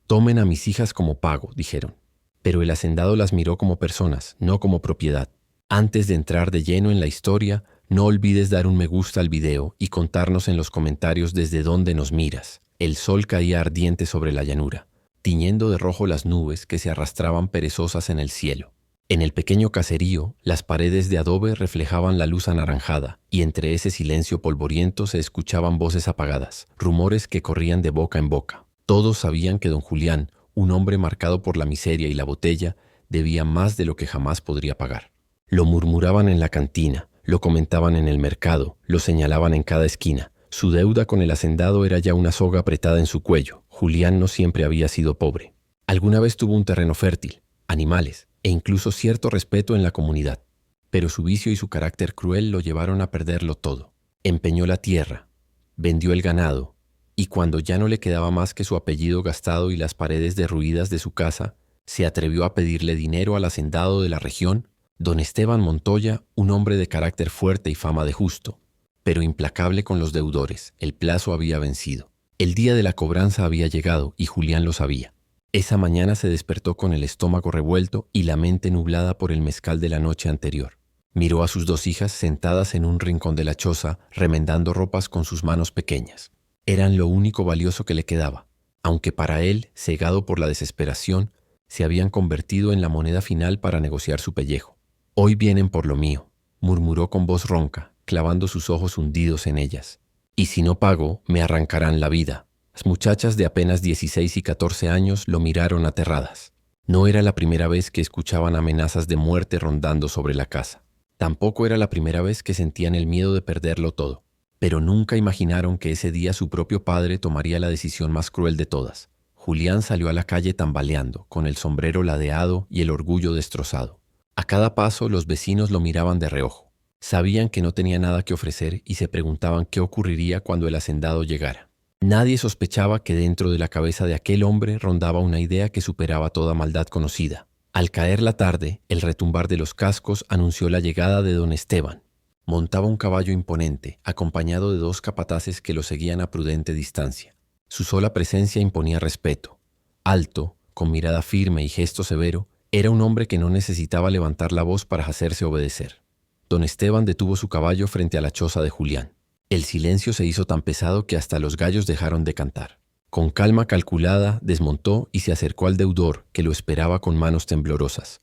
«Tomen a mis hijas como pago», dijeron. Pero el hacendado las miró como personas, no como propiedad. Antes de entrar de lleno en la historia, no olvides dar un me gusta al video y contarnos en los comentarios desde dónde nos miras. El sol caía ardiente sobre la llanura, tiñendo de rojo las nubes que se arrastraban perezosas en el cielo. En el pequeño caserío, las paredes de adobe reflejaban la luz anaranjada, y entre ese silencio polvoriento se escuchaban voces apagadas, rumores que corrían de boca en boca. Todos sabían que don Julián, un hombre marcado por la miseria y la botella, debía más de lo que jamás podría pagar. Lo murmuraban en la cantina, lo comentaban en el mercado, lo señalaban en cada esquina. Su deuda con el hacendado era ya una soga apretada en su cuello. Julián no siempre había sido pobre. Alguna vez tuvo un terreno fértil, animales e incluso cierto respeto en la comunidad. Pero su vicio y su carácter cruel lo llevaron a perderlo todo. Empeñó la tierra, vendió el ganado, y cuando ya no le quedaba más que su apellido gastado y las paredes derruidas de su casa, se atrevió a pedirle dinero al hacendado de la región, don Esteban Montoya, un hombre de carácter fuerte y fama de justo, pero implacable con los deudores. El plazo había vencido. El día de la cobranza había llegado y Julián lo sabía. Esa mañana se despertó con el estómago revuelto y la mente nublada por el mezcal de la noche anterior. Miró a sus dos hijas sentadas en un rincón de la choza, remendando ropas con sus manos pequeñas. Eran lo único valioso que le quedaba, aunque para él, cegado por la desesperación, se habían convertido en la moneda final para negociar su pellejo. «Hoy vienen por lo mío», murmuró con voz ronca, clavando sus ojos hundidos en ellas. «Y si no pago, me arrancarán la vida». Las muchachas de apenas 16 y 14 años lo miraron aterradas. No era la primera vez que escuchaban amenazas de muerte rondando sobre la casa. Tampoco era la primera vez que sentían el miedo de perderlo todo. Pero nunca imaginaron que ese día su propio padre tomaría la decisión más cruel de todas. Julián salió a la calle tambaleando, con el sombrero ladeado y el orgullo destrozado. A cada paso los vecinos lo miraban de reojo. Sabían que no tenía nada que ofrecer y se preguntaban qué ocurriría cuando el hacendado llegara. Nadie sospechaba que dentro de la cabeza de aquel hombre rondaba una idea que superaba toda maldad conocida. Al caer la tarde, el retumbar de los cascos anunció la llegada de don Esteban. Montaba un caballo imponente, acompañado de dos capataces que lo seguían a prudente distancia. Su sola presencia imponía respeto. Alto, con mirada firme y gesto severo, era un hombre que no necesitaba levantar la voz para hacerse obedecer. Don Esteban detuvo su caballo frente a la choza de Julián. El silencio se hizo tan pesado que hasta los gallos dejaron de cantar. Con calma calculada, desmontó y se acercó al deudor, que lo esperaba con manos temblorosas.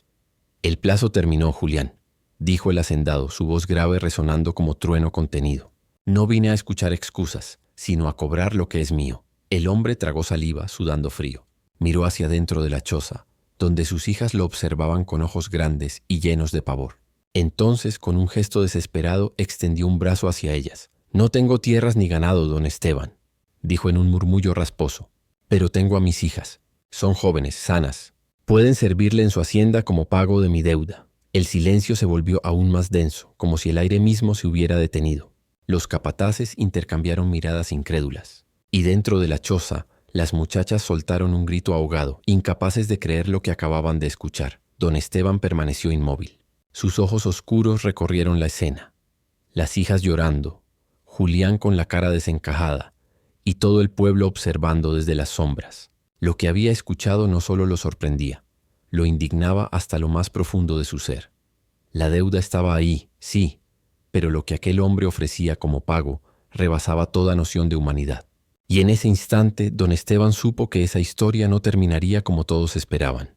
«El plazo terminó, Julián», dijo el hacendado, su voz grave resonando como trueno contenido. «No vine a escuchar excusas, sino a cobrar lo que es mío». El hombre tragó saliva, sudando frío. Miró hacia dentro de la choza, donde sus hijas lo observaban con ojos grandes y llenos de pavor. Entonces, con un gesto desesperado, extendió un brazo hacia ellas. «No tengo tierras ni ganado, don Esteban», dijo en un murmullo rasposo, «pero tengo a mis hijas. Son jóvenes, sanas. Pueden servirle en su hacienda como pago de mi deuda». El silencio se volvió aún más denso, como si el aire mismo se hubiera detenido. Los capataces intercambiaron miradas incrédulas. Y dentro de la choza, las muchachas soltaron un grito ahogado, incapaces de creer lo que acababan de escuchar. Don Esteban permaneció inmóvil. Sus ojos oscuros recorrieron la escena. Las hijas llorando, Julián con la cara desencajada y todo el pueblo observando desde las sombras. Lo que había escuchado no solo lo sorprendía, lo indignaba hasta lo más profundo de su ser. La deuda estaba ahí, sí, pero lo que aquel hombre ofrecía como pago rebasaba toda noción de humanidad. Y en ese instante, don Esteban supo que esa historia no terminaría como todos esperaban.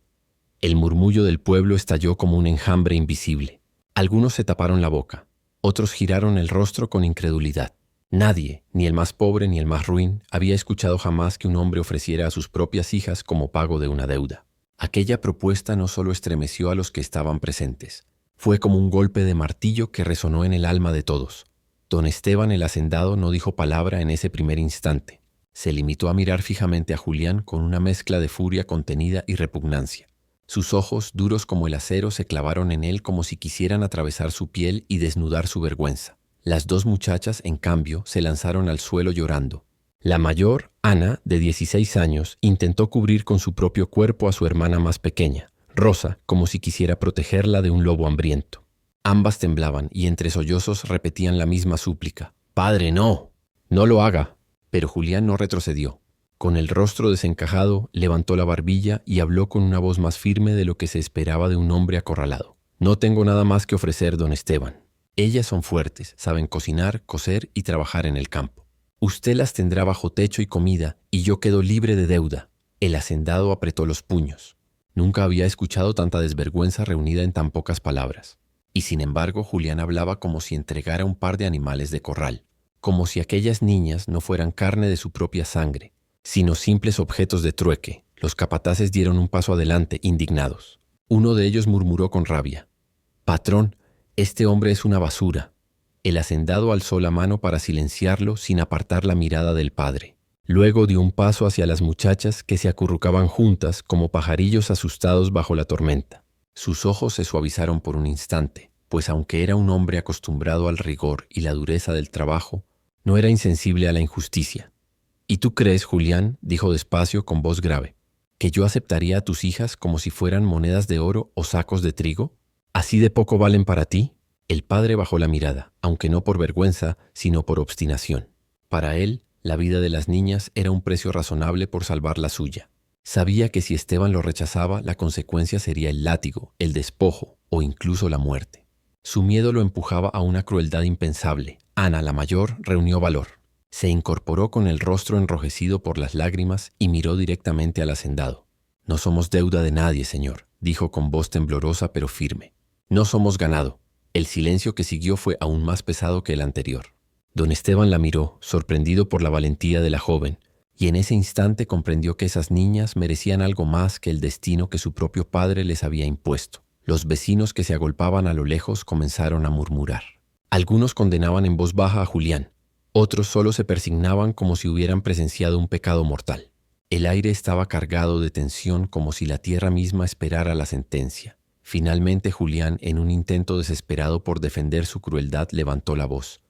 El murmullo del pueblo estalló como un enjambre invisible. Algunos se taparon la boca. Otros giraron el rostro con incredulidad. Nadie, ni el más pobre ni el más ruin, había escuchado jamás que un hombre ofreciera a sus propias hijas como pago de una deuda. Aquella propuesta no solo estremeció a los que estaban presentes, fue como un golpe de martillo que resonó en el alma de todos. Don Esteban el hacendado no dijo palabra en ese primer instante. Se limitó a mirar fijamente a Julián con una mezcla de furia contenida y repugnancia. Sus ojos, duros como el acero, se clavaron en él como si quisieran atravesar su piel y desnudar su vergüenza. Las dos muchachas, en cambio, se lanzaron al suelo llorando. La mayor, Ana, de 16 años, intentó cubrir con su propio cuerpo a su hermana más pequeña, Rosa, como si quisiera protegerla de un lobo hambriento. Ambas temblaban y entre sollozos repetían la misma súplica. «Padre, no, no lo haga». Pero Julián no retrocedió. Con el rostro desencajado, levantó la barbilla y habló con una voz más firme de lo que se esperaba de un hombre acorralado. No tengo nada más que ofrecer, don Esteban. Ellas son fuertes, saben cocinar, coser y trabajar en el campo. Usted las tendrá bajo techo y comida, y yo quedo libre de deuda. El hacendado apretó los puños. Nunca había escuchado tanta desvergüenza reunida en tan pocas palabras. Y sin embargo, Julián hablaba como si entregara un par de animales de corral, como si aquellas niñas no fueran carne de su propia sangre, sino simples objetos de trueque. Los capataces dieron un paso adelante, indignados. Uno de ellos murmuró con rabia: «Patrón, este hombre es una basura». El hacendado alzó la mano para silenciarlo sin apartar la mirada del padre. Luego dio un paso hacia las muchachas que se acurrucaban juntas como pajarillos asustados bajo la tormenta. Sus ojos se suavizaron por un instante, pues aunque era un hombre acostumbrado al rigor y la dureza del trabajo, no era insensible a la injusticia. «¿Y tú crees, Julián?», dijo despacio con voz grave, «que yo aceptaría a tus hijas como si fueran monedas de oro o sacos de trigo? ¿Así de poco valen para ti?». El padre bajó la mirada, aunque no por vergüenza, sino por obstinación. Para él, la vida de las niñas era un precio razonable por salvar la suya. Sabía que si Esteban lo rechazaba, la consecuencia sería el látigo, el despojo o incluso la muerte. Su miedo lo empujaba a una crueldad impensable. Ana, la mayor, reunió valor. Se incorporó con el rostro enrojecido por las lágrimas y miró directamente al hacendado. «No somos deuda de nadie, señor», dijo con voz temblorosa pero firme. «No somos ganado». El silencio que siguió fue aún más pesado que el anterior. Don Esteban la miró, sorprendido por la valentía de la joven, y en ese instante comprendió que esas niñas merecían algo más que el destino que su propio padre les había impuesto. Los vecinos que se agolpaban a lo lejos comenzaron a murmurar. Algunos condenaban en voz baja a Julián, otros solo se persignaban como si hubieran presenciado un pecado mortal. El aire estaba cargado de tensión como si la tierra misma esperara la sentencia. Finalmente Julián, en un intento desesperado por defender su crueldad, levantó la voz.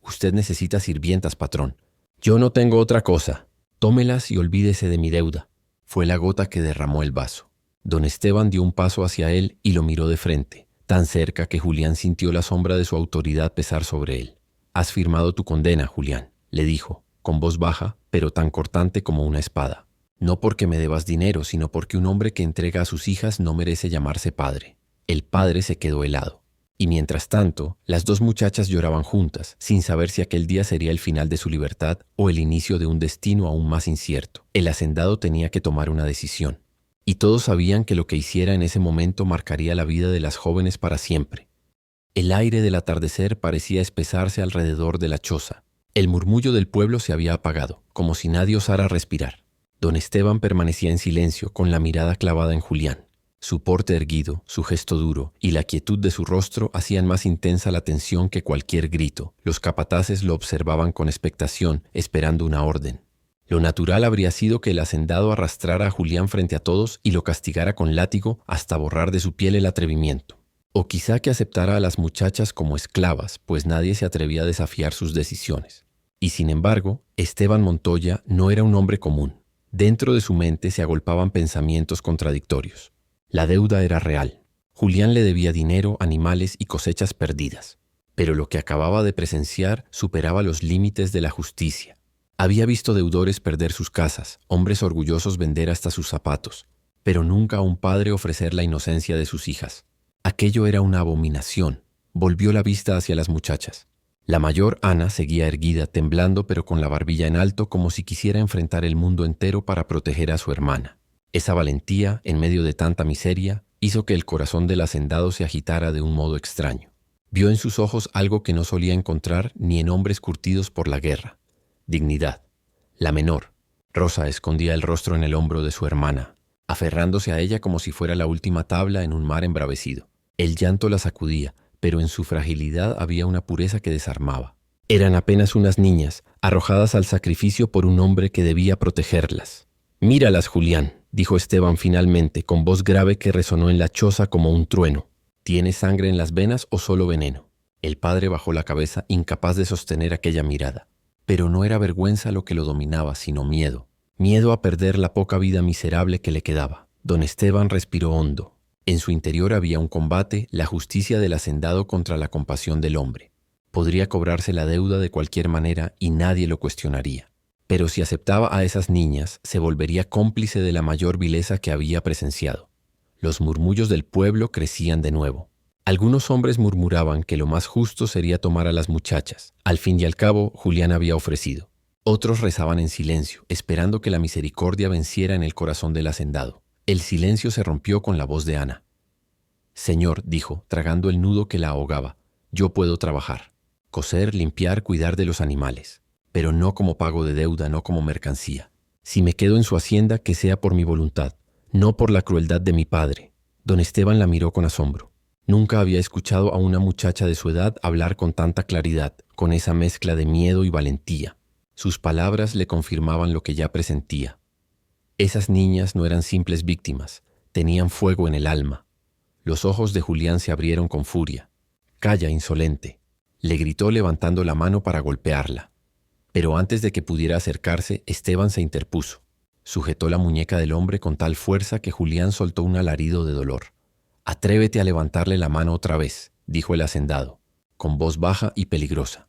«Usted necesita sirvientas, patrón. Yo no tengo otra cosa. Tómelas y olvídese de mi deuda». Fue la gota que derramó el vaso. Don Esteban dio un paso hacia él y lo miró de frente, tan cerca que Julián sintió la sombra de su autoridad pesar sobre él. «Has firmado tu condena, Julián», le dijo, con voz baja, pero tan cortante como una espada. «No porque me debas dinero, sino porque un hombre que entrega a sus hijas no merece llamarse padre». El padre se quedó helado. Y mientras tanto, las dos muchachas lloraban juntas, sin saber si aquel día sería el final de su libertad o el inicio de un destino aún más incierto. El hacendado tenía que tomar una decisión. Y todos sabían que lo que hiciera en ese momento marcaría la vida de las jóvenes para siempre. El aire del atardecer parecía espesarse alrededor de la choza. El murmullo del pueblo se había apagado, como si nadie osara respirar. Don Esteban permanecía en silencio, con la mirada clavada en Julián. Su porte erguido, su gesto duro y la quietud de su rostro hacían más intensa la tensión que cualquier grito. Los capataces lo observaban con expectación, esperando una orden. Lo natural habría sido que el hacendado arrastrara a Julián frente a todos y lo castigara con látigo hasta borrar de su piel el atrevimiento. O quizá que aceptara a las muchachas como esclavas, pues nadie se atrevía a desafiar sus decisiones. Y sin embargo, Esteban Montoya no era un hombre común. Dentro de su mente se agolpaban pensamientos contradictorios. La deuda era real. Julián le debía dinero, animales y cosechas perdidas. Pero lo que acababa de presenciar superaba los límites de la justicia. Había visto deudores perder sus casas, hombres orgullosos vender hasta sus zapatos, pero nunca a un padre ofrecer la inocencia de sus hijas. Aquello era una abominación. Volvió la vista hacia las muchachas. La mayor, Ana, seguía erguida, temblando pero con la barbilla en alto como si quisiera enfrentar el mundo entero para proteger a su hermana. Esa valentía, en medio de tanta miseria, hizo que el corazón del hacendado se agitara de un modo extraño. Vio en sus ojos algo que no solía encontrar ni en hombres curtidos por la guerra. Dignidad. La menor, Rosa, escondía el rostro en el hombro de su hermana, aferrándose a ella como si fuera la última tabla en un mar embravecido. El llanto la sacudía, pero en su fragilidad había una pureza que desarmaba. Eran apenas unas niñas, arrojadas al sacrificio por un hombre que debía protegerlas. «Míralas, Julián», dijo Esteban finalmente, con voz grave que resonó en la choza como un trueno. «¿Tienes sangre en las venas o solo veneno?». El padre bajó la cabeza, incapaz de sostener aquella mirada. Pero no era vergüenza lo que lo dominaba, sino miedo. Miedo a perder la poca vida miserable que le quedaba. Don Esteban respiró hondo. En su interior había un combate, la justicia del hacendado contra la compasión del hombre. Podría cobrarse la deuda de cualquier manera y nadie lo cuestionaría. Pero si aceptaba a esas niñas, se volvería cómplice de la mayor vileza que había presenciado. Los murmullos del pueblo crecían de nuevo. Algunos hombres murmuraban que lo más justo sería tomar a las muchachas. Al fin y al cabo, Julián había ofrecido. Otros rezaban en silencio, esperando que la misericordia venciera en el corazón del hacendado. El silencio se rompió con la voz de Ana. «Señor», dijo, tragando el nudo que la ahogaba, «yo puedo trabajar. Coser, limpiar, cuidar de los animales. Pero no como pago de deuda, no como mercancía. Si me quedo en su hacienda, que sea por mi voluntad, no por la crueldad de mi padre». Don Esteban la miró con asombro. Nunca había escuchado a una muchacha de su edad hablar con tanta claridad, con esa mezcla de miedo y valentía. Sus palabras le confirmaban lo que ya presentía. Esas niñas no eran simples víctimas, tenían fuego en el alma. Los ojos de Julián se abrieron con furia. «Calla, insolente», le gritó levantando la mano para golpearla. Pero antes de que pudiera acercarse, Esteban se interpuso. Sujetó la muñeca del hombre con tal fuerza que Julián soltó un alarido de dolor. «Atrévete a levantarle la mano otra vez», dijo el hacendado, con voz baja y peligrosa.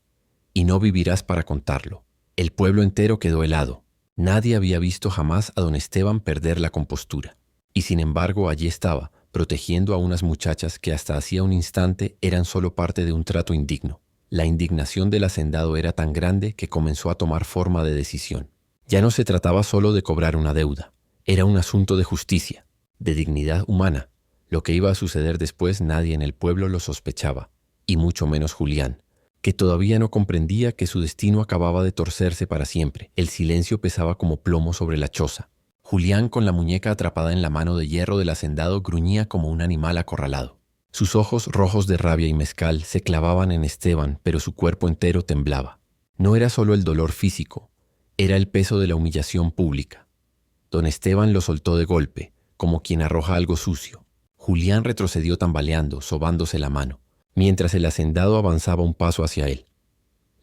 «Y no vivirás para contarlo». El pueblo entero quedó helado. Nadie había visto jamás a don Esteban perder la compostura. Y sin embargo allí estaba, protegiendo a unas muchachas que hasta hacía un instante eran solo parte de un trato indigno. La indignación del hacendado era tan grande que comenzó a tomar forma de decisión. Ya no se trataba solo de cobrar una deuda. Era un asunto de justicia, de dignidad humana. Lo que iba a suceder después nadie en el pueblo lo sospechaba, y mucho menos Julián, que todavía no comprendía que su destino acababa de torcerse para siempre. El silencio pesaba como plomo sobre la choza. Julián, con la muñeca atrapada en la mano de hierro del hacendado, gruñía como un animal acorralado. Sus ojos rojos de rabia y mezcal se clavaban en Esteban, pero su cuerpo entero temblaba. No era solo el dolor físico, era el peso de la humillación pública. Don Esteban lo soltó de golpe, como quien arroja algo sucio. Julián retrocedió tambaleando, sobándose la mano, mientras el hacendado avanzaba un paso hacia él.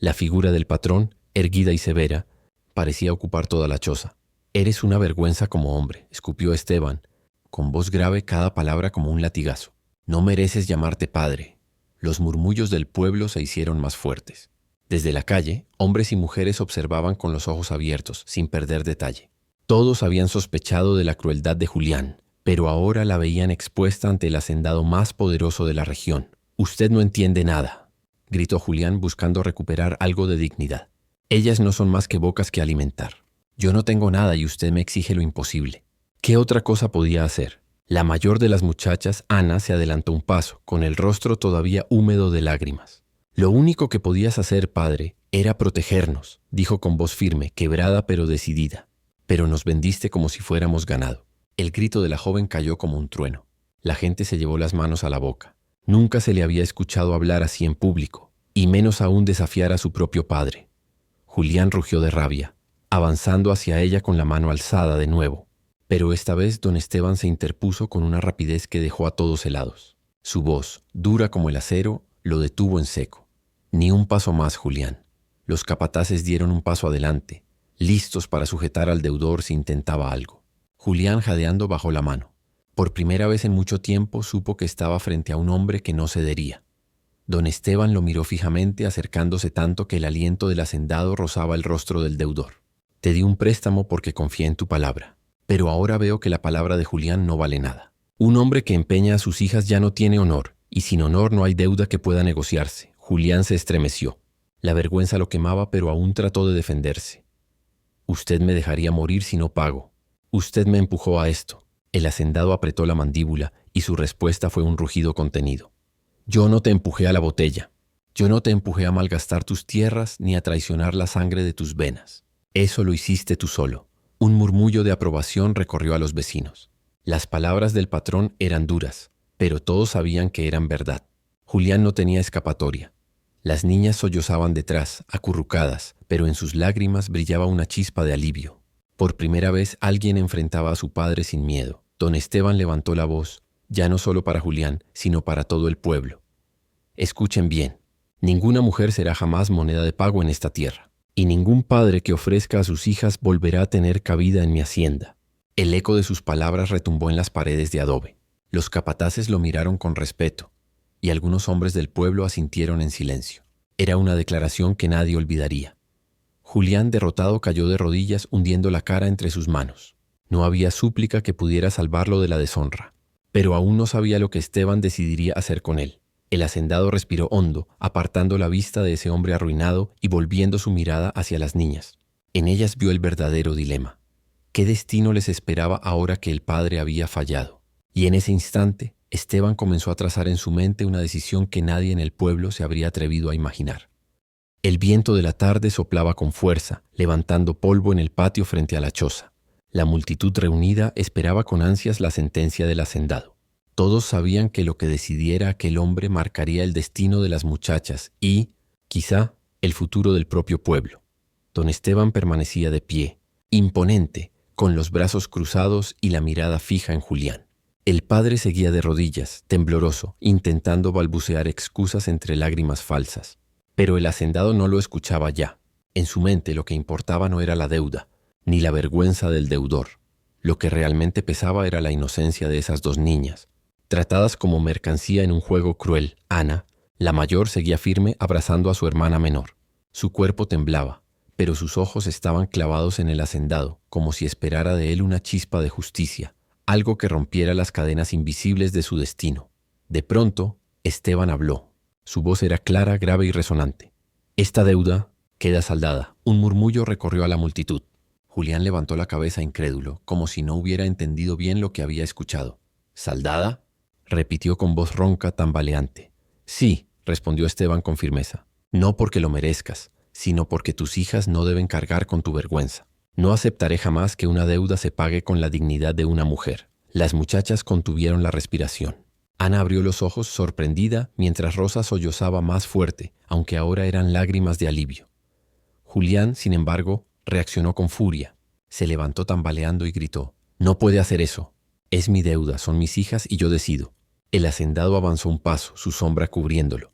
La figura del patrón, erguida y severa, parecía ocupar toda la choza. «Eres una vergüenza como hombre», escupió Esteban, con voz grave, cada palabra como un latigazo. «No mereces llamarte padre». Los murmullos del pueblo se hicieron más fuertes. Desde la calle, hombres y mujeres observaban con los ojos abiertos, sin perder detalle. Todos habían sospechado de la crueldad de Julián, pero ahora la veían expuesta ante el hacendado más poderoso de la región. «Usted no entiende nada», gritó Julián buscando recuperar algo de dignidad. «Ellas no son más que bocas que alimentar. Yo no tengo nada y usted me exige lo imposible». ¿Qué otra cosa podía hacer? La mayor de las muchachas, Ana, se adelantó un paso, con el rostro todavía húmedo de lágrimas. «Lo único que podías hacer, padre, era protegernos», dijo con voz firme, quebrada pero decidida. «Pero nos vendiste como si fuéramos ganado». El grito de la joven cayó como un trueno. La gente se llevó las manos a la boca. Nunca se le había escuchado hablar así en público, y menos aún desafiar a su propio padre. Julián rugió de rabia, avanzando hacia ella con la mano alzada de nuevo. Pero esta vez don Esteban se interpuso con una rapidez que dejó a todos helados. Su voz, dura como el acero, lo detuvo en seco. «Ni un paso más, Julián». Los capataces dieron un paso adelante, listos para sujetar al deudor si intentaba algo. Julián, jadeando, bajó la mano. Por primera vez en mucho tiempo supo que estaba frente a un hombre que no cedería. Don Esteban lo miró fijamente, acercándose tanto que el aliento del hacendado rozaba el rostro del deudor. «Te di un préstamo porque confié en tu palabra, pero ahora veo que la palabra de Julián no vale nada. Un hombre que empeña a sus hijas ya no tiene honor, y sin honor no hay deuda que pueda negociarse». Julián se estremeció. La vergüenza lo quemaba, pero aún trató de defenderse. «Usted me dejaría morir si no pago. Usted me empujó a esto». El hacendado apretó la mandíbula y su respuesta fue un rugido contenido. «Yo no te empujé a la botella. Yo no te empujé a malgastar tus tierras ni a traicionar la sangre de tus venas. Eso lo hiciste tú solo». Un murmullo de aprobación recorrió a los vecinos. Las palabras del patrón eran duras, pero todos sabían que eran verdad. Julián no tenía escapatoria. Las niñas sollozaban detrás, acurrucadas, pero en sus lágrimas brillaba una chispa de alivio. Por primera vez alguien enfrentaba a su padre sin miedo. Don Esteban levantó la voz, ya no solo para Julián, sino para todo el pueblo. «Escuchen bien, ninguna mujer será jamás moneda de pago en esta tierra, y ningún padre que ofrezca a sus hijas volverá a tener cabida en mi hacienda». El eco de sus palabras retumbó en las paredes de adobe. Los capataces lo miraron con respeto, y algunos hombres del pueblo asintieron en silencio. Era una declaración que nadie olvidaría. Julián, derrotado, cayó de rodillas, hundiendo la cara entre sus manos. No había súplica que pudiera salvarlo de la deshonra. Pero aún no sabía lo que Esteban decidiría hacer con él. El hacendado respiró hondo, apartando la vista de ese hombre arruinado y volviendo su mirada hacia las niñas. En ellas vio el verdadero dilema. ¿Qué destino les esperaba ahora que el padre había fallado? Y en ese instante, Esteban comenzó a trazar en su mente una decisión que nadie en el pueblo se habría atrevido a imaginar. El viento de la tarde soplaba con fuerza, levantando polvo en el patio frente a la choza. La multitud reunida esperaba con ansias la sentencia del hacendado. Todos sabían que lo que decidiera aquel hombre marcaría el destino de las muchachas y, quizá, el futuro del propio pueblo. Don Esteban permanecía de pie, imponente, con los brazos cruzados y la mirada fija en Julián. El padre seguía de rodillas, tembloroso, intentando balbucear excusas entre lágrimas falsas. Pero el hacendado no lo escuchaba ya. En su mente lo que importaba no era la deuda, ni la vergüenza del deudor. Lo que realmente pesaba era la inocencia de esas dos niñas. Tratadas como mercancía en un juego cruel, Ana, la mayor, seguía firme abrazando a su hermana menor. Su cuerpo temblaba, pero sus ojos estaban clavados en el hacendado, como si esperara de él una chispa de justicia, algo que rompiera las cadenas invisibles de su destino. De pronto, Esteban habló. Su voz era clara, grave y resonante. «Esta deuda queda saldada». Un murmullo recorrió a la multitud. Julián levantó la cabeza incrédulo, como si no hubiera entendido bien lo que había escuchado. «¿Saldada?», repitió con voz ronca, tambaleante. «Sí», respondió Esteban con firmeza. «No porque lo merezcas, sino porque tus hijas no deben cargar con tu vergüenza. No aceptaré jamás que una deuda se pague con la dignidad de una mujer». Las muchachas contuvieron la respiración. Ana abrió los ojos sorprendida mientras Rosa sollozaba más fuerte, aunque ahora eran lágrimas de alivio. Julián, sin embargo, reaccionó con furia. Se levantó tambaleando y gritó: «No puede hacer eso. Es mi deuda, son mis hijas y yo decido». El hacendado avanzó un paso, su sombra cubriéndolo.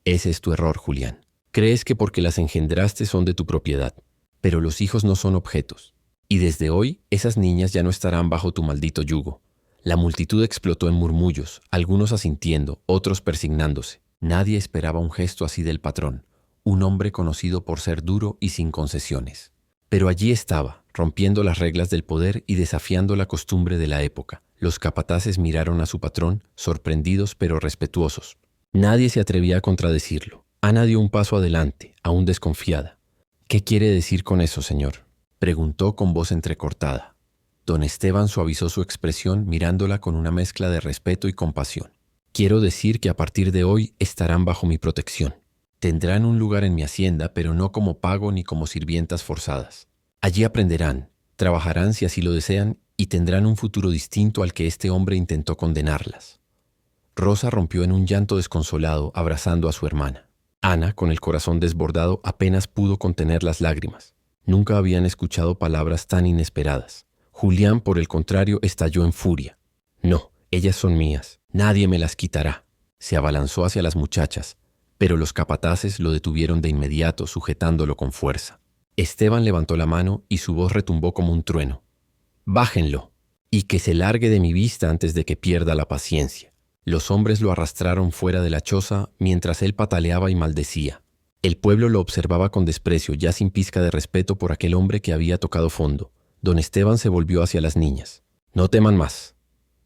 «Ese es tu error, Julián. Crees que porque las engendraste son de tu propiedad. Pero los hijos no son objetos. Y desde hoy, esas niñas ya no estarán bajo tu maldito yugo». La multitud explotó en murmullos, algunos asintiendo, otros persignándose. Nadie esperaba un gesto así del patrón, un hombre conocido por ser duro y sin concesiones. Pero allí estaba, rompiendo las reglas del poder y desafiando la costumbre de la época. Los capataces miraron a su patrón, sorprendidos pero respetuosos. Nadie se atrevía a contradecirlo. Ana dio un paso adelante, aún desconfiada. «¿Qué quiere decir con eso, señor?», preguntó con voz entrecortada. Don Esteban suavizó su expresión mirándola con una mezcla de respeto y compasión. «Quiero decir que a partir de hoy estarán bajo mi protección. Tendrán un lugar en mi hacienda, pero no como pago ni como sirvientas forzadas. Allí aprenderán, trabajarán si así lo desean y tendrán un futuro distinto al que este hombre intentó condenarlas». Rosa rompió en un llanto desconsolado, abrazando a su hermana. Ana, con el corazón desbordado, apenas pudo contener las lágrimas. Nunca habían escuchado palabras tan inesperadas. Julián, por el contrario, estalló en furia. «No, ellas son mías. Nadie me las quitará». Se abalanzó hacia las muchachas, pero los capataces lo detuvieron de inmediato, sujetándolo con fuerza. Esteban levantó la mano y su voz retumbó como un trueno. «Bájenlo, y que se largue de mi vista antes de que pierda la paciencia». Los hombres lo arrastraron fuera de la choza mientras él pataleaba y maldecía. El pueblo lo observaba con desprecio, ya sin pizca de respeto por aquel hombre que había tocado fondo. Don Esteban se volvió hacia las niñas. «No teman más.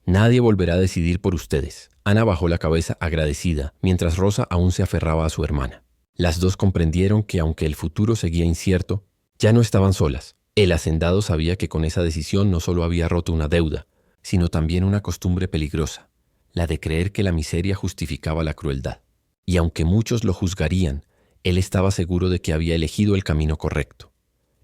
Nadie volverá a decidir por ustedes». Ana bajó la cabeza agradecida, mientras Rosa aún se aferraba a su hermana. Las dos comprendieron que, aunque el futuro seguía incierto, ya no estaban solas. El hacendado sabía que con esa decisión no solo había roto una deuda, sino también una costumbre peligrosa, la de creer que la miseria justificaba la crueldad. Y aunque muchos lo juzgarían, él estaba seguro de que había elegido el camino correcto.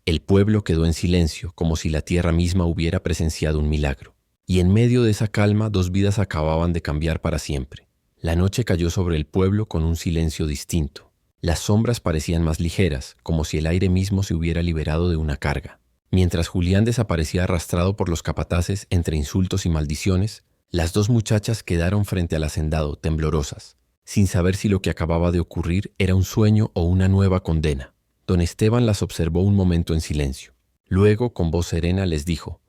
El pueblo quedó en silencio, como si la tierra misma hubiera presenciado un milagro. Y en medio de esa calma, dos vidas acababan de cambiar para siempre. La noche cayó sobre el pueblo con un silencio distinto. Las sombras parecían más ligeras, como si el aire mismo se hubiera liberado de una carga. Mientras Julián desaparecía arrastrado por los capataces entre insultos y maldiciones, las dos muchachas quedaron frente al hacendado, temblorosas, sin saber si lo que acababa de ocurrir era un sueño o una nueva condena. Don Esteban las observó un momento en silencio. Luego, con voz serena, les dijo: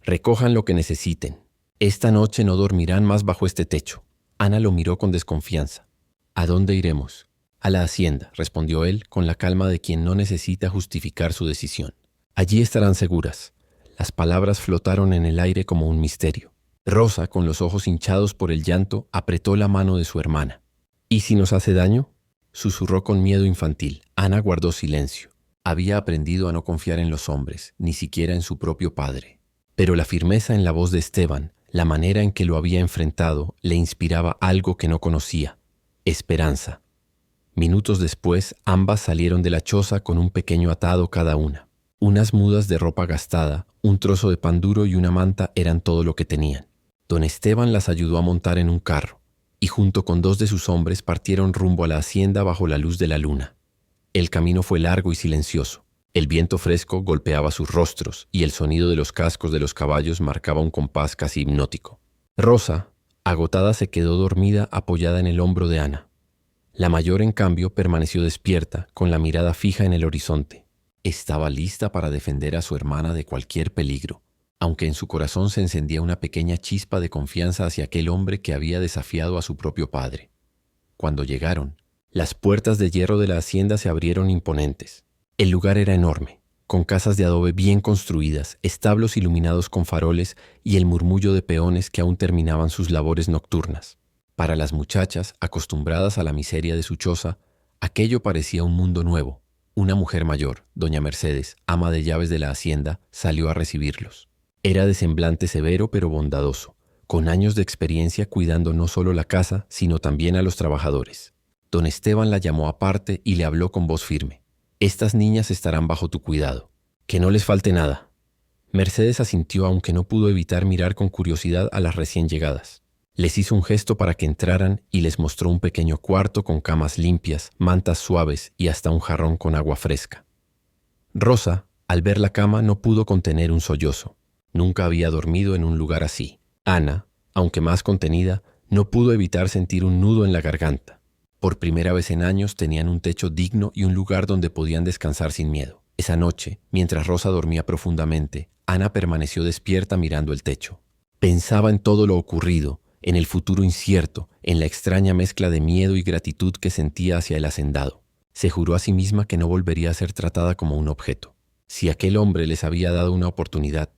«Recojan lo que necesiten. Esta noche no dormirán más bajo este techo». Ana lo miró con desconfianza. «¿A dónde iremos?». A la hacienda, respondió él con la calma de quien no necesita justificar su decisión. Allí estarán seguras. Las palabras flotaron en el aire como un misterio. Rosa, con los ojos hinchados por el llanto, apretó la mano de su hermana. ¿Y si nos hace daño?, susurró con miedo infantil. Ana guardó silencio. Había aprendido a no confiar en los hombres, ni siquiera en su propio padre. Pero la firmeza en la voz de Esteban, la manera en que lo había enfrentado, le inspiraba algo que no conocía: esperanza. Minutos después, ambas salieron de la choza con un pequeño atado cada una. Unas mudas de ropa gastada, un trozo de pan duro y una manta eran todo lo que tenían. Don Esteban las ayudó a montar en un carro, y junto con 2 de sus hombres partieron rumbo a la hacienda bajo la luz de la luna. El camino fue largo y silencioso. El viento fresco golpeaba sus rostros y el sonido de los cascos de los caballos marcaba un compás casi hipnótico. Rosa, agotada, se quedó dormida apoyada en el hombro de Ana. La mayor, en cambio, permaneció despierta, con la mirada fija en el horizonte. Estaba lista para defender a su hermana de cualquier peligro, aunque en su corazón se encendía una pequeña chispa de confianza hacia aquel hombre que había desafiado a su propio padre. Cuando llegaron, las puertas de hierro de la hacienda se abrieron imponentes. El lugar era enorme, con casas de adobe bien construidas, establos iluminados con faroles y el murmullo de peones que aún terminaban sus labores nocturnas. Para las muchachas, acostumbradas a la miseria de su choza, aquello parecía un mundo nuevo. Una mujer mayor, doña Mercedes, ama de llaves de la hacienda, salió a recibirlos. Era de semblante severo pero bondadoso, con años de experiencia cuidando no solo la casa, sino también a los trabajadores. Don Esteban la llamó aparte y le habló con voz firme. «Estas niñas estarán bajo tu cuidado. Que no les falte nada». Mercedes asintió, aunque no pudo evitar mirar con curiosidad a las recién llegadas. Les hizo un gesto para que entraran y les mostró un pequeño cuarto con camas limpias, mantas suaves y hasta un jarrón con agua fresca. Rosa, al ver la cama, no pudo contener un sollozo. Nunca había dormido en un lugar así. Ana, aunque más contenida, no pudo evitar sentir un nudo en la garganta. Por primera vez en años tenían un techo digno y un lugar donde podían descansar sin miedo. Esa noche, mientras Rosa dormía profundamente, Ana permaneció despierta mirando el techo. Pensaba en todo lo ocurrido, en el futuro incierto, en la extraña mezcla de miedo y gratitud que sentía hacia el hacendado. Se juró a sí misma que no volvería a ser tratada como un objeto. Si aquel hombre les había dado una oportunidad,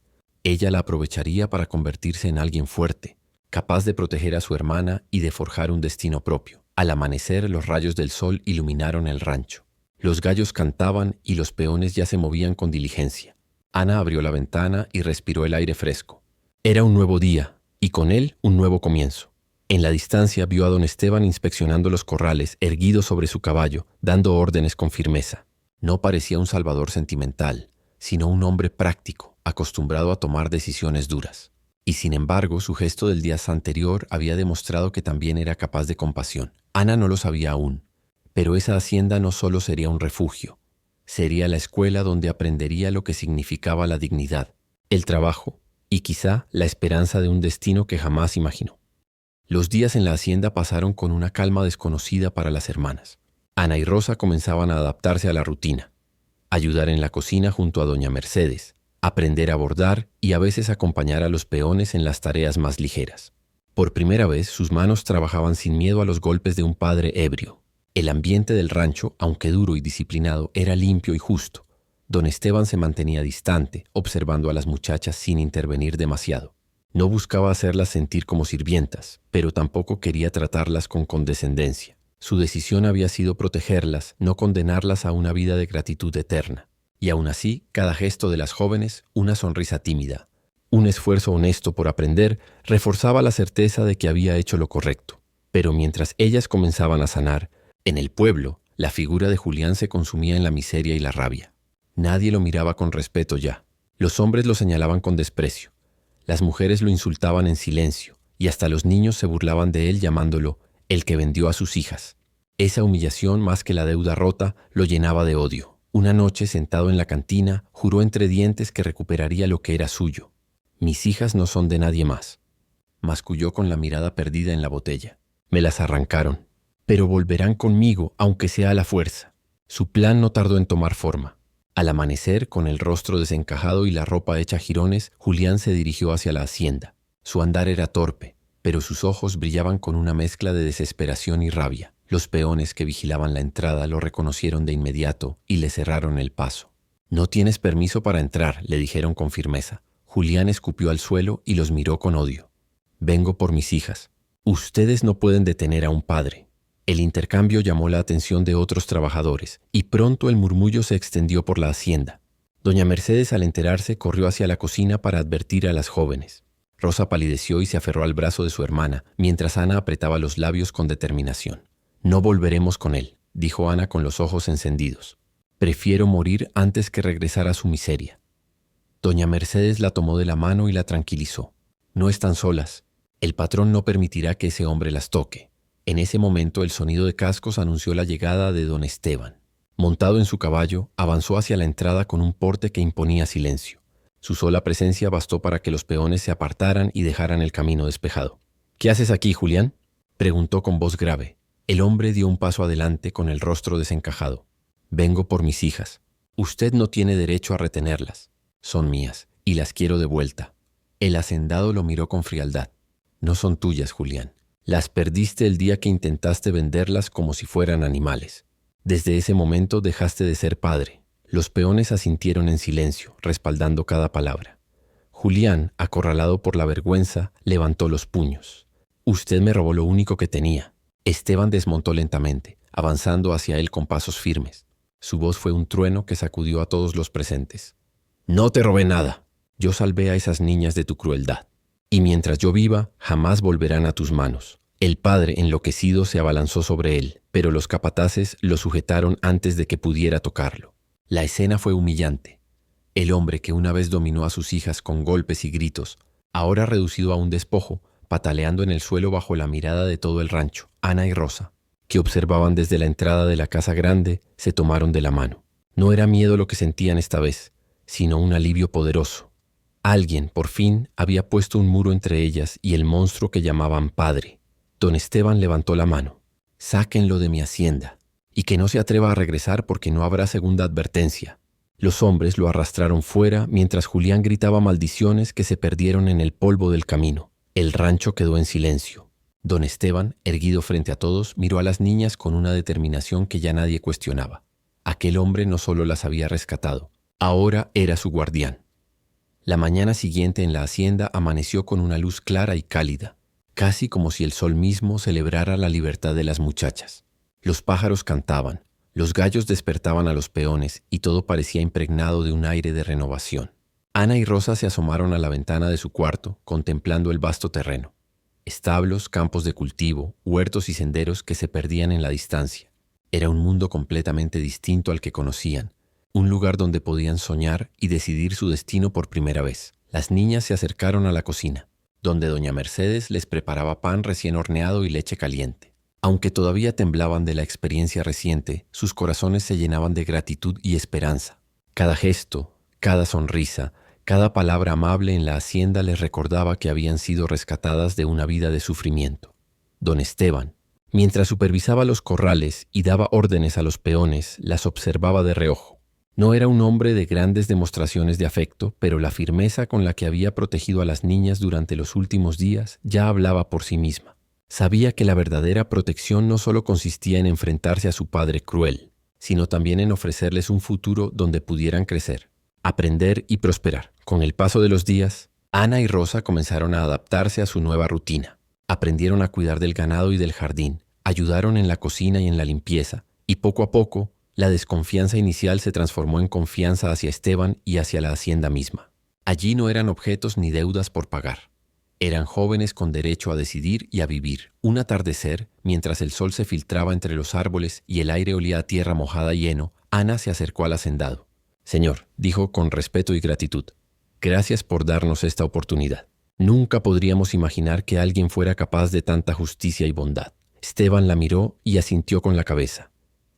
ella la aprovecharía para convertirse en alguien fuerte, capaz de proteger a su hermana y de forjar un destino propio. Al amanecer, los rayos del sol iluminaron el rancho. Los gallos cantaban y los peones ya se movían con diligencia. Ana abrió la ventana y respiró el aire fresco. Era un nuevo día, y con él un nuevo comienzo. En la distancia vio a don Esteban inspeccionando los corrales, erguido sobre su caballo, dando órdenes con firmeza. No parecía un salvador sentimental, sino un hombre práctico, acostumbrado a tomar decisiones duras. Y sin embargo, su gesto del día anterior había demostrado que también era capaz de compasión. Ana no lo sabía aún, pero esa hacienda no solo sería un refugio, sería la escuela donde aprendería lo que significaba la dignidad, el trabajo y quizá la esperanza de un destino que jamás imaginó. Los días en la hacienda pasaron con una calma desconocida para las hermanas. Ana y Rosa comenzaban a adaptarse a la rutina, ayudar en la cocina junto a doña Mercedes, aprender a bordar y a veces acompañar a los peones en las tareas más ligeras. Por primera vez, sus manos trabajaban sin miedo a los golpes de un padre ebrio. El ambiente del rancho, aunque duro y disciplinado, era limpio y justo. Don Esteban se mantenía distante, observando a las muchachas sin intervenir demasiado. No buscaba hacerlas sentir como sirvientas, pero tampoco quería tratarlas con condescendencia. Su decisión había sido protegerlas, no condenarlas a una vida de gratitud eterna. Y aún así, cada gesto de las jóvenes, una sonrisa tímida, un esfuerzo honesto por aprender, reforzaba la certeza de que había hecho lo correcto. Pero mientras ellas comenzaban a sanar, en el pueblo, la figura de Julián se consumía en la miseria y la rabia. Nadie lo miraba con respeto ya. Los hombres lo señalaban con desprecio. Las mujeres lo insultaban en silencio, y hasta los niños se burlaban de él llamándolo el que vendió a sus hijas. Esa humillación, más que la deuda rota, lo llenaba de odio. Una noche, sentado en la cantina, juró entre dientes que recuperaría lo que era suyo. «Mis hijas no son de nadie más», masculló con la mirada perdida en la botella. «Me las arrancaron, pero volverán conmigo, aunque sea a la fuerza». Su plan no tardó en tomar forma. Al amanecer, con el rostro desencajado y la ropa hecha jirones, Julián se dirigió hacia la hacienda. Su andar era torpe, pero sus ojos brillaban con una mezcla de desesperación y rabia. Los peones que vigilaban la entrada lo reconocieron de inmediato y le cerraron el paso. «No tienes permiso para entrar», le dijeron con firmeza. Julián escupió al suelo y los miró con odio. «Vengo por mis hijas. Ustedes no pueden detener a un padre». El intercambio llamó la atención de otros trabajadores y pronto el murmullo se extendió por la hacienda. Doña Mercedes, al enterarse, corrió hacia la cocina para advertir a las jóvenes. Rosa palideció y se aferró al brazo de su hermana, mientras Ana apretaba los labios con determinación. «No volveremos con él», dijo Ana con los ojos encendidos. «Prefiero morir antes que regresar a su miseria». Doña Mercedes la tomó de la mano y la tranquilizó. «No están solas. El patrón no permitirá que ese hombre las toque». En ese momento el sonido de cascos anunció la llegada de don Esteban. Montado en su caballo, avanzó hacia la entrada con un porte que imponía silencio. Su sola presencia bastó para que los peones se apartaran y dejaran el camino despejado. «¿Qué haces aquí, Julián?», preguntó con voz grave. El hombre dio un paso adelante con el rostro desencajado. «Vengo por mis hijas. Usted no tiene derecho a retenerlas. Son mías y las quiero de vuelta». El hacendado lo miró con frialdad. «No son tuyas, Julián. Las perdiste el día que intentaste venderlas como si fueran animales. Desde ese momento dejaste de ser padre». Los peones asintieron en silencio, respaldando cada palabra. Julián, acorralado por la vergüenza, levantó los puños. «Usted me robó lo único que tenía». Esteban desmontó lentamente, avanzando hacia él con pasos firmes. Su voz fue un trueno que sacudió a todos los presentes. «No te robé nada. Yo salvé a esas niñas de tu crueldad. Y mientras yo viva, jamás volverán a tus manos». El padre, enloquecido, se abalanzó sobre él, pero los capataces lo sujetaron antes de que pudiera tocarlo. La escena fue humillante. El hombre que una vez dominó a sus hijas con golpes y gritos, ahora reducido a un despojo, pataleando en el suelo bajo la mirada de todo el rancho. Ana y Rosa, que observaban desde la entrada de la casa grande, se tomaron de la mano. No era miedo lo que sentían esta vez, sino un alivio poderoso. Alguien, por fin, había puesto un muro entre ellas y el monstruo que llamaban padre. Don Esteban levantó la mano. «Sáquenlo de mi hacienda, y que no se atreva a regresar porque no habrá segunda advertencia». Los hombres lo arrastraron fuera mientras Julián gritaba maldiciones que se perdieron en el polvo del camino. El rancho quedó en silencio. Don Esteban, erguido frente a todos, miró a las niñas con una determinación que ya nadie cuestionaba. Aquel hombre no solo las había rescatado, ahora era su guardián. La mañana siguiente en la hacienda amaneció con una luz clara y cálida, casi como si el sol mismo celebrara la libertad de las muchachas. Los pájaros cantaban, los gallos despertaban a los peones y todo parecía impregnado de un aire de renovación. Ana y Rosa se asomaron a la ventana de su cuarto, contemplando el vasto terreno. Establos, campos de cultivo, huertos y senderos que se perdían en la distancia. Era un mundo completamente distinto al que conocían, un lugar donde podían soñar y decidir su destino por primera vez. Las niñas se acercaron a la cocina, donde doña Mercedes les preparaba pan recién horneado y leche caliente. Aunque todavía temblaban de la experiencia reciente, sus corazones se llenaban de gratitud y esperanza. Cada gesto, cada sonrisa, cada palabra amable en la hacienda les recordaba que habían sido rescatadas de una vida de sufrimiento. Don Esteban, mientras supervisaba los corrales y daba órdenes a los peones, las observaba de reojo. No era un hombre de grandes demostraciones de afecto, pero la firmeza con la que había protegido a las niñas durante los últimos días ya hablaba por sí misma. Sabía que la verdadera protección no solo consistía en enfrentarse a su padre cruel, sino también en ofrecerles un futuro donde pudieran crecer, aprender y prosperar. Con el paso de los días, Ana y Rosa comenzaron a adaptarse a su nueva rutina. Aprendieron a cuidar del ganado y del jardín, ayudaron en la cocina y en la limpieza, y poco a poco, la desconfianza inicial se transformó en confianza hacia Esteban y hacia la hacienda misma. Allí no eran objetos ni deudas por pagar. Eran jóvenes con derecho a decidir y a vivir. Un atardecer, mientras el sol se filtraba entre los árboles y el aire olía a tierra mojada y heno, Ana se acercó al hacendado. «Señor», dijo con respeto y gratitud, «gracias por darnos esta oportunidad. Nunca podríamos imaginar que alguien fuera capaz de tanta justicia y bondad». Esteban la miró y asintió con la cabeza,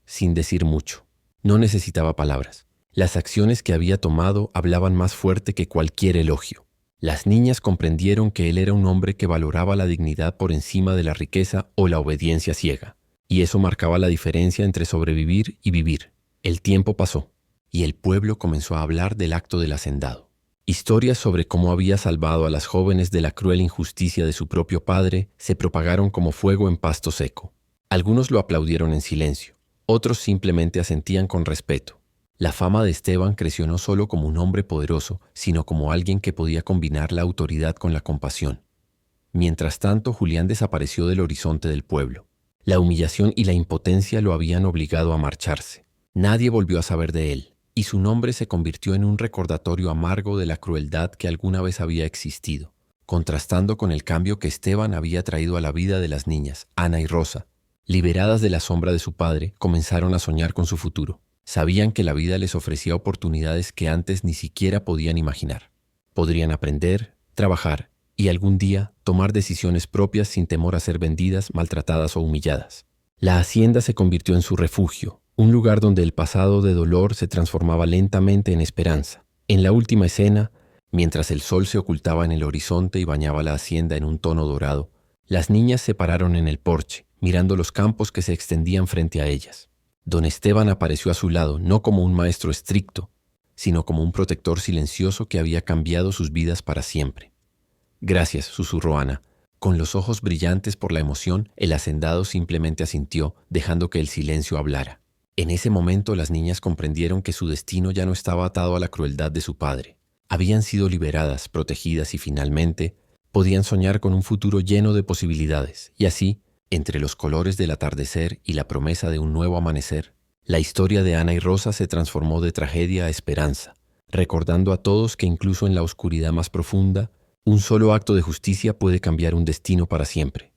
sin decir mucho. No necesitaba palabras. Las acciones que había tomado hablaban más fuerte que cualquier elogio. Las niñas comprendieron que él era un hombre que valoraba la dignidad por encima de la riqueza o la obediencia ciega, y eso marcaba la diferencia entre sobrevivir y vivir. El tiempo pasó, y el pueblo comenzó a hablar del acto del hacendado. Historias sobre cómo había salvado a las jóvenes de la cruel injusticia de su propio padre se propagaron como fuego en pasto seco. Algunos lo aplaudieron en silencio, otros simplemente asentían con respeto. La fama de Esteban creció no solo como un hombre poderoso, sino como alguien que podía combinar la autoridad con la compasión. Mientras tanto, Julián desapareció del horizonte del pueblo. La humillación y la impotencia lo habían obligado a marcharse. Nadie volvió a saber de él, y su nombre se convirtió en un recordatorio amargo de la crueldad que alguna vez había existido, contrastando con el cambio que Esteban había traído a la vida de las niñas, Ana y Rosa. Liberadas de la sombra de su padre, comenzaron a soñar con su futuro. Sabían que la vida les ofrecía oportunidades que antes ni siquiera podían imaginar. Podrían aprender, trabajar y algún día tomar decisiones propias sin temor a ser vendidas, maltratadas o humilladas. La hacienda se convirtió en su refugio, un lugar donde el pasado de dolor se transformaba lentamente en esperanza. En la última escena, mientras el sol se ocultaba en el horizonte y bañaba la hacienda en un tono dorado, las niñas se pararon en el porche, mirando los campos que se extendían frente a ellas. Don Esteban apareció a su lado, no como un maestro estricto, sino como un protector silencioso que había cambiado sus vidas para siempre. «Gracias», susurró Ana. Con los ojos brillantes por la emoción, el hacendado simplemente asintió, dejando que el silencio hablara. En ese momento las niñas comprendieron que su destino ya no estaba atado a la crueldad de su padre. Habían sido liberadas, protegidas y finalmente podían soñar con un futuro lleno de posibilidades. Y así, entre los colores del atardecer y la promesa de un nuevo amanecer, la historia de Ana y Rosa se transformó de tragedia a esperanza, recordando a todos que incluso en la oscuridad más profunda, un solo acto de justicia puede cambiar un destino para siempre.